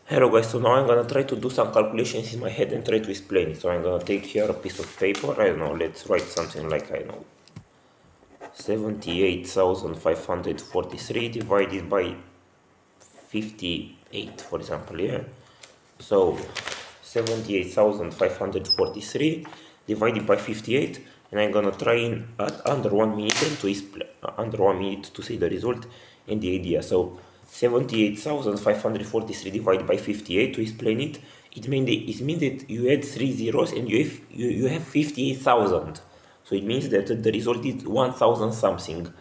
Hello guys, so now I'm gonna try to do some calculations in my head and try to explain it. So I'm gonna take here a piece of paper, I don't know, let's write something like, I know, 78,543 divided by 58, for example, yeah? So 78,543 divided by 58, and I'm gonna try in at under 1 minute and to under 1 minute to see the result and the idea. So 78,543 divided by 58 to explain it. It means that you add 3 zeros and you have 58,000. So it means that the result is 1,000 something.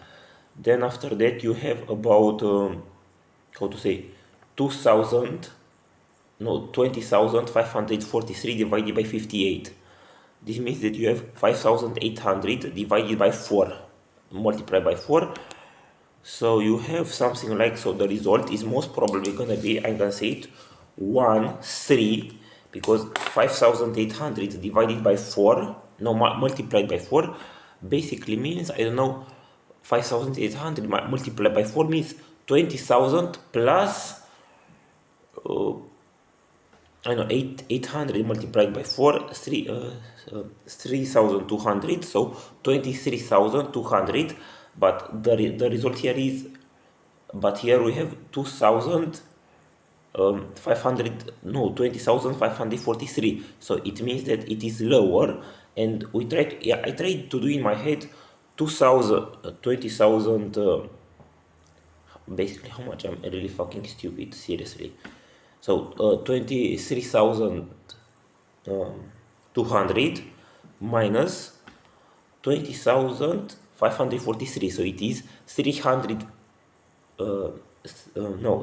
Then after that you have about how to say 2,000 no 20,543 divided by 58. This means that you have 5,800 divided by 4 multiplied by 4. So you have something like, so the result is most probably gonna be, I'm gonna say it 1 3, because 5,800 divided by 4, no, multiplied by 4 basically means, I don't know, 5,800 multiplied by 4 means 20,000 plus I know 800 multiplied by 4, 3,200, so 23,200. But the result here is, but here we have 2,500, no, 20,543. So it means that it is lower, and we tried, yeah, I tried to do in my head 2,000, 20,000. Basically, how much? I'm really fucking stupid, seriously. So 23,200 minus 20,543. So it is 300. No,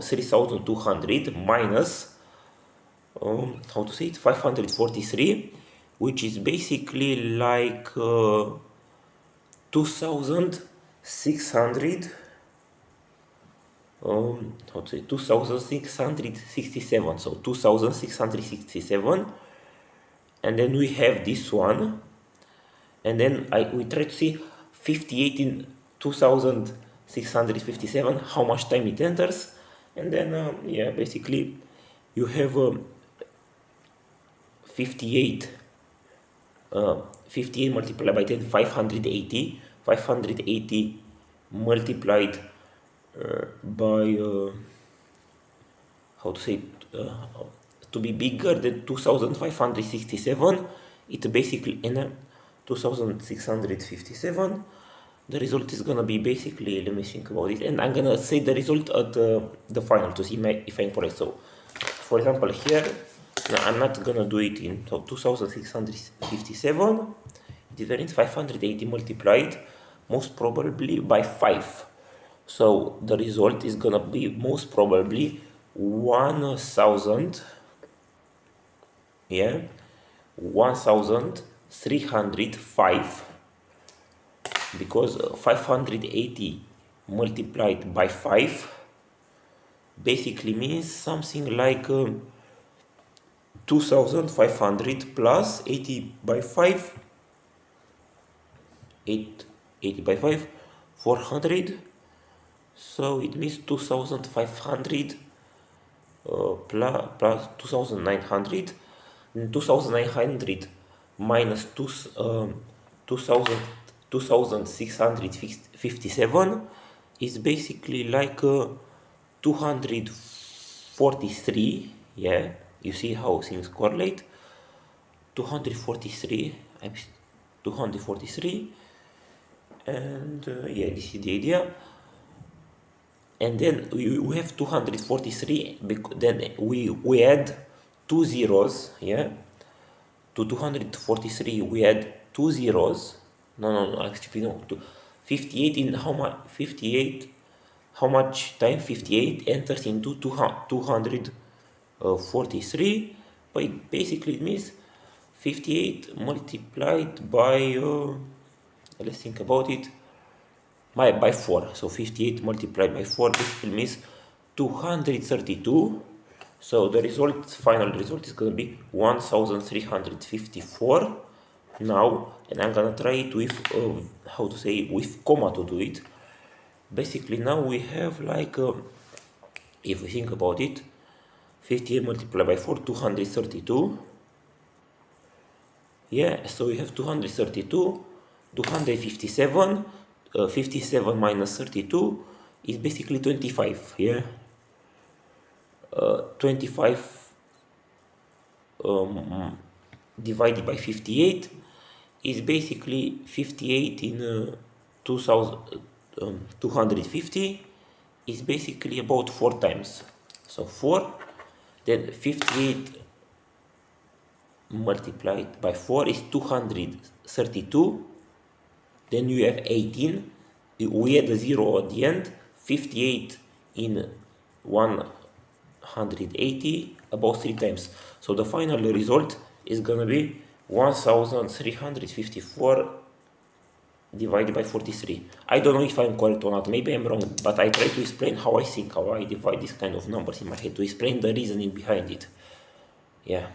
3,200 minus how to say it, 543, which is basically like 2,600. How to say 2,667. So 2,667, and then we have this one, and then we try to see 58 in 2,657, how much time it enters, and then yeah, basically you have 58 58 multiplied by 10, 580. 580 multiplied by how to say to be bigger than 2,567, it basically in 2,657. The result is gonna be basically, let me think about it, and I'm gonna say the result at the final to see if I'm correct. So for example here, now I'm not gonna do it in, so 2,657 difference 580 multiplied most probably by 5. So the result is gonna be most probably 1,000, yeah, 1,305, because 580 multiplied by 5 basically means something like 2,500 plus 80 by 5, 80 by 5, 400. So it means 2,500 plus 2,900. 2,900 minus 2,657 is basically like 243. Yeah, you see how things correlate. 243, 243, and yeah, this is the idea. And then we have 243, then we add 2 zeros, yeah, to 243 we add 2 zeros. No, actually no, to 58 in how much, 58, how much time 58 enters into 243, but basically it means 58 multiplied by let's think about it, by 4. So 58 multiplied by 4 basically means 232. So the result, final result, is gonna be 1,354 now, and I'm gonna try it with how to say, with comma to do it. Basically now we have like if we think about it, 58 multiplied by 4, 232. Yeah, so we have 232, 257, 57 minus 32 is basically 25, yeah? 25 divided by 58 is basically 58 in 250 is basically about 4 times. So 4, then 58 multiplied by 4 is 232, then you have 18, we add a 0 at the end, 58 in 180, about 3 times. So the final result is gonna be 1354 divided by 43. I don't know if I'm correct or not, maybe I'm wrong, but I try to explain how I think, how I divide these kind of numbers in my head, to explain the reasoning behind it. Yeah.